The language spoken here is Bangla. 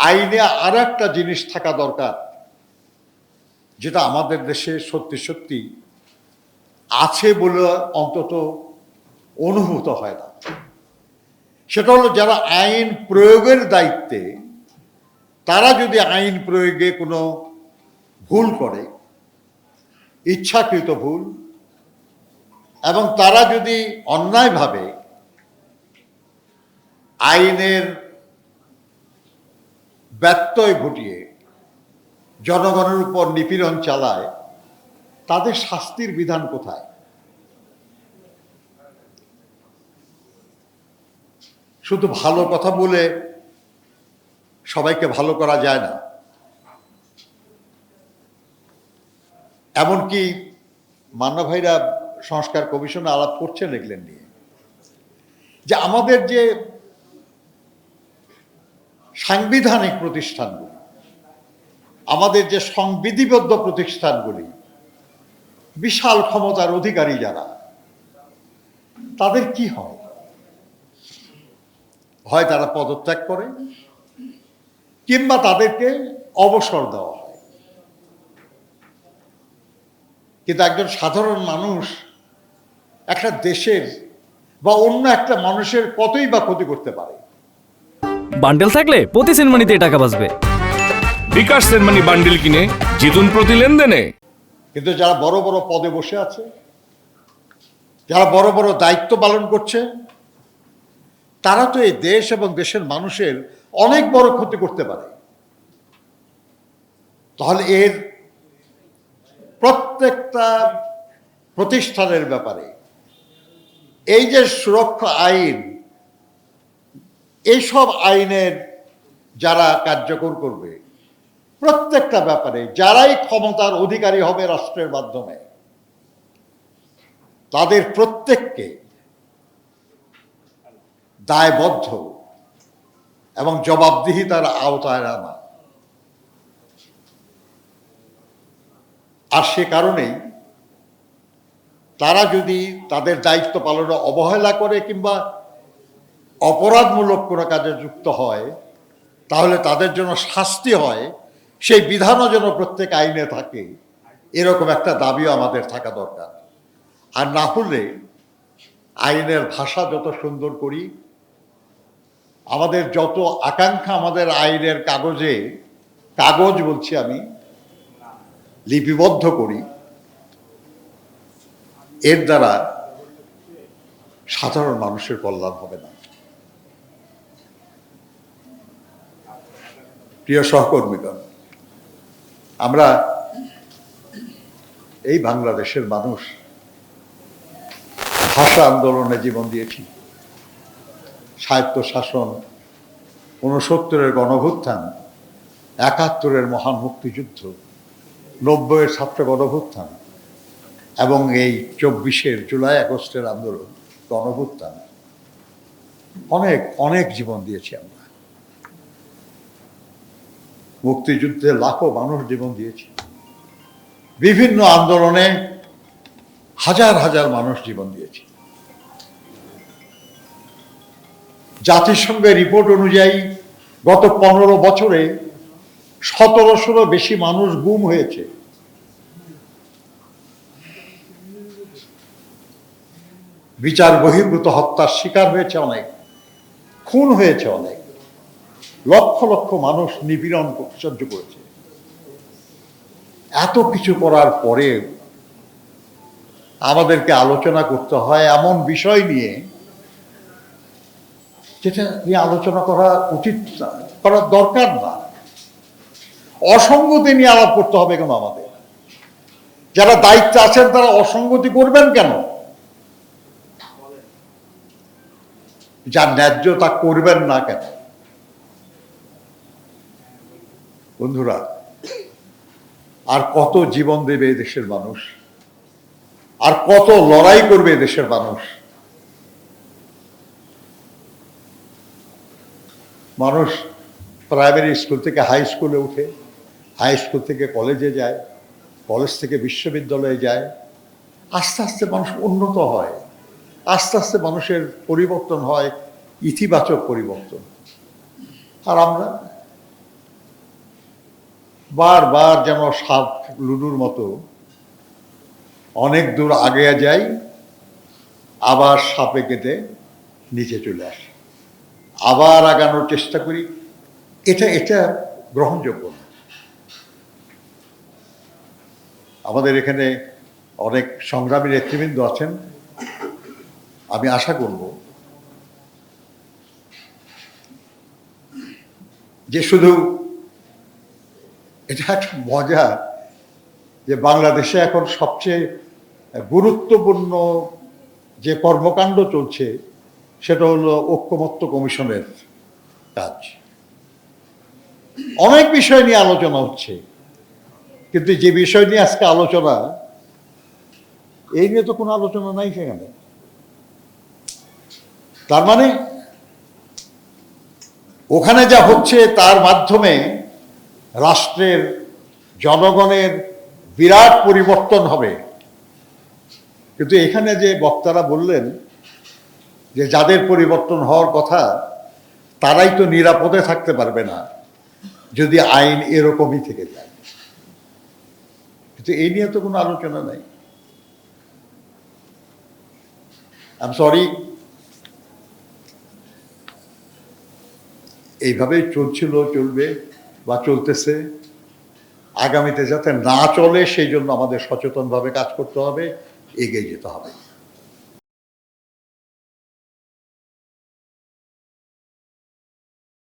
আইনে আর একটা জিনিস থাকা দরকার, যেটা আমাদের দেশে সত্যি সত্যি আছে বলে অন্তত অনুভূত হয় না। সেটা হলো যারা আইন প্রয়োগের দায়িত্বে, তারা যদি আইন প্রয়োগে কোনো ভুল করে, ইচ্ছাকৃত ভুল, এবং তারা যদি অন্যায়ভাবে আইনের ব্যত্যয় ঘটিয়ে জনগণের উপর নিপীড়ন চালায়, তাদের শাস্তির বিধান কোথায়? শুধু ভালো কথা বলে সবাইকে ভালো করা যায় না। এমনকি মান্না ভাইরা সংস্কার কমিশনে আলাপ করছেন এগুলেন নিয়ে, যে আমাদের যে সাংবিধানিক প্রতিষ্ঠানগুলি, আমাদের যে সংবিধিবদ্ধ প্রতিষ্ঠানগুলি, বিশাল ক্ষমতার অধিকারী যারা, তাদের কি হয়? হয় তারা পদত্যাগ করে, কিংবা তাদেরকে অবসর দেওয়া হয়। কিন্তু একজন সাধারণ মানুষ একটা দেশের বা অন্য একটা মানুষের কতই বা ক্ষতি করতে পারে। বান্ডেল থাকলে প্রতি সেনমানিতে টাকা বাঁচবে। বিকাশ সেনমানি বান্ডেল কিনে জিতুন প্রতি লেনদেনে। কিন্তু যারা বড় বড় পদে বসে আছে, যারা বড় বড় দায়িত্ব পালন করছে, তারা তো এই দেশ এবং দেশের মানুষের অনেক বড় ক্ষতি করতে পারে। তাহলে এর প্রত্যেকটা প্রতিষ্ঠানের ব্যাপারে এই যে সুরক্ষা আইন, এইসব আইনের যারা কার্যকর করবে, প্রত্যেকটা ব্যাপারে যারাই ক্ষমতার অধিকারী হবে রাষ্ট্রের মাধ্যমে, তাদের প্রত্যেককে দায়বদ্ধ এবং জবাবদিহিতার আওতায় আনা। আর সে কারণেই তারা যদি তাদের দায়িত্ব পালনে অবহেলা করে কিংবা অপরাধমূলক কোনো কাজে যুক্ত হয়, তাহলে তাদের জন্য শাস্তি হয়, সেই বিধানও যেন প্রত্যেক আইনে থাকে, এরকম একটা দাবিও আমাদের থাকা দরকার। আর না হলে আইনের ভাষা যত সুন্দর করি, আমাদের যত আকাঙ্ক্ষা আমাদের আইনের কাগজ বলছি আমি, লিপিবদ্ধ করি, এর দ্বারা সাধারণ মানুষের কল্যাণ হবে না। প্রিয় সহকর্মীগণ, আমরা এই বাংলাদেশের মানুষ ভাষা আন্দোলনে জীবন দিয়েছি, স্বায়ত্ত শাসন, ৬৯-এর গণভুত্থান, ৭১-এর মহান মুক্তিযুদ্ধ, ৯০-এর ছাত্র গণভুত্থান এবং এই ২৪-এর জুলাই আগস্টের আন্দোলন, গণভুত্থান, অনেক অনেক জীবন দিয়েছি আমরা। মুক্তিযুদ্ধে লাখো মানুষ জীবন দিয়েছি, বিভিন্ন আন্দোলনে হাজার হাজার মানুষ জীবন দিয়েছি। জাতিসংঘের রিপোর্ট অনুযায়ী গত ১৫ বছরে ১৭০০-রও বেশি মানুষ গুম হয়েছে। বিচার বহির্ভূত হত্যার শিকার হয়েছে অনেক, খুন হয়েছে অনেক, লক্ষ লক্ষ মানুষ নিপীড়ন সহ্য করেছে। এত কিছু করার পরে আমাদেরকে আলোচনা করতে হয় এমন বিষয় নিয়ে যেটা নিয়ে আলোচনা করা উচিত না, করার দরকার না। অসঙ্গতি নিয়ে আলাপ করতে হবে কেন? আমাদের যারা দায়িত্বে আছেন তারা অসঙ্গতি করবেন কেন? যার ন্যায্য তা করবেন না কেন? বন্ধুরা, আর কত জীবন দেবে এই দেশের মানুষ, আর কত লড়াই করবে এই দেশের মানুষ? মানুষ প্রাইমারি স্কুল থেকে হাই স্কুলে উঠে, হাই স্কুল থেকে কলেজে যায়, কলেজ থেকে বিশ্ববিদ্যালয়ে যায়, আস্তে আস্তে মানুষ উন্নত হয়, আস্তে আস্তে মানুষের পরিবর্তন হয়, ইতিবাচক পরিবর্তন। আর আমরা বারবার যেন সাপ লুডুর মতো অনেক দূর আগে যাই, আবার সাপে কেটে নিচে চলে আসি, আবার আগানোর চেষ্টা করি। এটা গ্রহণযোগ্য না। আমাদের এখানে অনেক সংগ্রামী নেতৃবৃন্দ আছেন, আমি আশা করব যে শুধু এটা একটা মজা যে বাংলাদেশে এখন সবচেয়ে গুরুত্বপূর্ণ যে কর্মকাণ্ড চলছে সেটা হলো ঐক্যমত্য কমিশনের কাজ। অনেক বিষয় নিয়ে আলোচনা হচ্ছে, কিন্তু যে বিষয় নিয়ে আজকে আলোচনা, এই নিয়ে তো কোনো আলোচনা নাই সেখানে। তার মানে ওখানে যা হচ্ছে তার মাধ্যমে রাষ্ট্রের জনগণের বিরাট পরিবর্তন হবে, কিন্তু এখানে যে বক্তারা বললেন যে যাদের পরিবর্তন হওয়ার কথা তারাই তো নিরাপদে থাকতে পারবে না যদি আইন এরকমই থেকে যায়, কিন্তু এই নিয়ে তো কোনো আলোচনা নাই। আই এম সরি, এইভাবেই চলছিল, চলবে বা চলতেছে, আগামীতে যাতে না চলে সেই জন্য আমাদের সচেতনভাবে কাজ করতে হবে, এগিয়ে যেতে হবে।